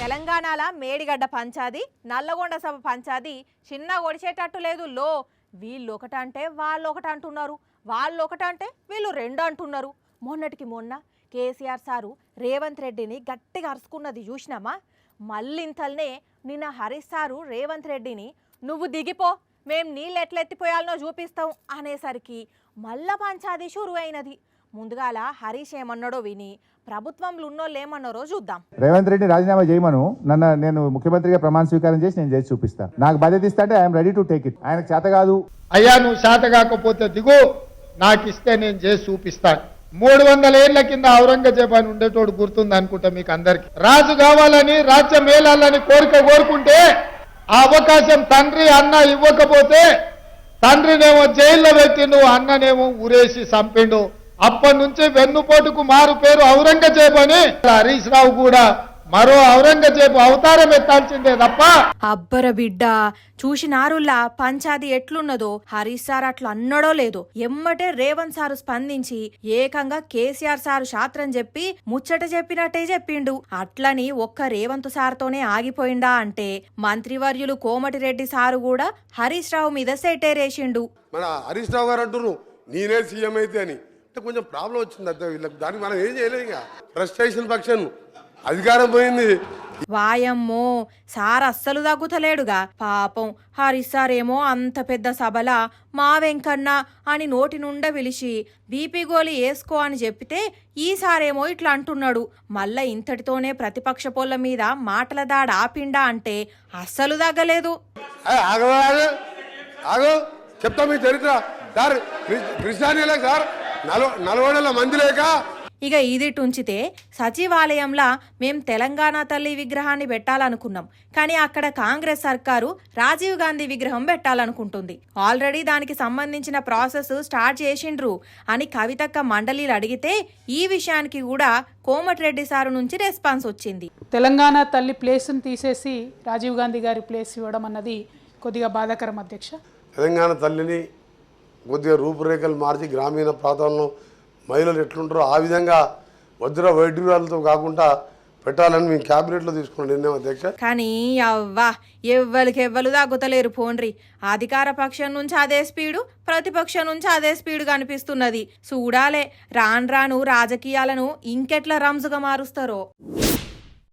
తెలంగాణలో మేడిగడ్డ పంచాది నల్లగొండ సభ పంచాది చిన్న ఒడిచేటట్టు లేదు లో వీళ్ళు ఒకటంటే వాళ్ళు ఒకటి అంటున్నారు, వాళ్ళు ఒకటంటే వీళ్ళు రెండు అంటున్నారు. మొన్నటికి మొన్న కేసీఆర్ సారు రేవంత్ రెడ్డిని గట్టిగా అరుచుకున్నది చూసినామా. మళ్ళింతల్నే నిన్న హరీష్ సారు రేవంత్ రెడ్డిని నువ్వు దిగిపో మేం నీళ్ళు ఎట్లెత్తిపోయాలనో చూపిస్తాం అనేసరికి మళ్ళా పంచాది షురు అయినది. ముందుగాల హరీష్ ఏమన్నాడో విని ప్రభుత్వంలో ఉన్నోళ్ళు ఏమన్నారో చూద్దాం. రేవంత్ రెడ్డి రాజీనామా చేయమను, నేను ముఖ్యమంత్రిగా ప్రమాణ స్వీకారం చేసి నేను చేసి చూపిస్తాను. నాకు బాధ్యత ఇస్తా అంటే I'm ready to take it. ఆయనకు చేత కాదు. అయ్యా నువ్వు చేత కాకపోతే దిగు, నాకు ఇస్తే నేను చేసి చూపిస్తాను. 300 ఏళ్ల కింద ఔరంగజేబు అని ఉండేటోడు గుర్తుంది అనుకుంటా మీకు అందరికి. రాజు కావాలని రాజ్యం మేలాలని కోరుకుంటే ఆ అవకాశం తండ్రి అన్న ఇవ్వకపోతే తండ్రినేమో జైల్లో పెట్టిండు, అన్ననేమో ఊరేసి చంపిండు. అప్పటి నుంచి వెన్నుపోటుకు మారు పేరు ఔరంగజేబు అని. హరీష్ రావు కూడా మరో ఔరంగజేబు అవతారం ఎత్తాల్సిందే తప్ప. అబ్బర బిడ్డ చూసినారుల్లా పంచాది ఎట్లున్నదో. హరీష్ సార్ అట్లా అన్నడో లేదో ఎమ్మటే రేవంత్ సారు స్పందించి ఏకంగా కేసీఆర్ సారు శాస్త్రం చెప్పి ముచ్చట చెప్పినట్టే చెప్పిండు. అట్లని ఒక్క రేవంత్ సార్తోనే ఆగిపోయిందా అంటే మంత్రివర్యులు కోమటిరెడ్డి సారు కూడా హరీష్ రావు మీద సెటేరేసిండు. మన హరీష్ రావు గారు అంటున్నారు నేనే సీఎం అయితే అని. కొంచెం ప్రాబ్లం వచ్చింది అంతే వీళ్ళకి. దానికి మనం ఏం చేయలేదు. ఇక ఫ్రస్ట్రేషన్ పక్షం అధికారం పోయింది. వాయమ్మో సార్ అస్సలు తగ్గుతలేడుగా పాపం. హరీష్ సార్ ఏమో అంత పెద్ద సభల మా వెంకన్న అని నోటి నుండ పిలిచి బీపీ గోళీ వేసుకో అని చెప్పితే ఈసారేమో ఇట్లా అంటున్నాడు. మళ్ళా ఇంతటితోనే ప్రతిపక్ష పొల్ల మీద మాటల దాడి ఆపిండా అంటే అస్సలు తగ్గలేదు. చెప్తా మీ చరిత్ర సార్. కృష్ణానీలే సార్ 40 మంది లేక. ఇక ఇదిటుంచితే సచివాలయంలా మేం తెలంగాణ తల్లి విగ్రహాన్ని పెట్టాలనుకున్నాం, కానీ అక్కడ కాంగ్రెస్ సర్కారు రాజీవ్ గాంధీ విగ్రహం పెట్టాలనుకుంటుంది. ఆల్రెడీ దానికి సంబంధించిన ప్రాసెస్ స్టార్ట్ చేసిండ్రు అని కవితక్క మండలిలు అడిగితే ఈ విషయానికి కూడా కోమటిరెడ్డి సారు నుంచి రెస్పాన్స్ వచ్చింది. తెలంగాణ తల్లి ప్లేస్ను తీసేసి రాజీవ్ గాంధీ గారి ప్లేస్ ఇవ్వడం అన్నది కొద్దిగా బాధాకరం అధ్యక్ష. తెలంగాణ తల్లిని కొద్దిగా రూపురేఖలు మార్చి గ్రామీణ ప్రాంతంలో మహిళలు ఎట్లుంటారో ఆ విధంగా వజ్ర వైడ్యూరాలతో కాకుండా పెట్టాలని మేము క్యాబినెట్లో తీసుకున్న నిర్ణయం అధ్యక్ష. కానీ అవ్వా ఎవ్వరు తగ్గుతలేరు పోండ్రి. అధికార పక్షం నుంచి అదే స్పీడు, ప్రతిపక్షం నుంచి అదే స్పీడు కనిపిస్తున్నది. చూడాలే రాను రాను రాజకీయాలను ఇంకెట్లా రంజుగా మారుస్తారో.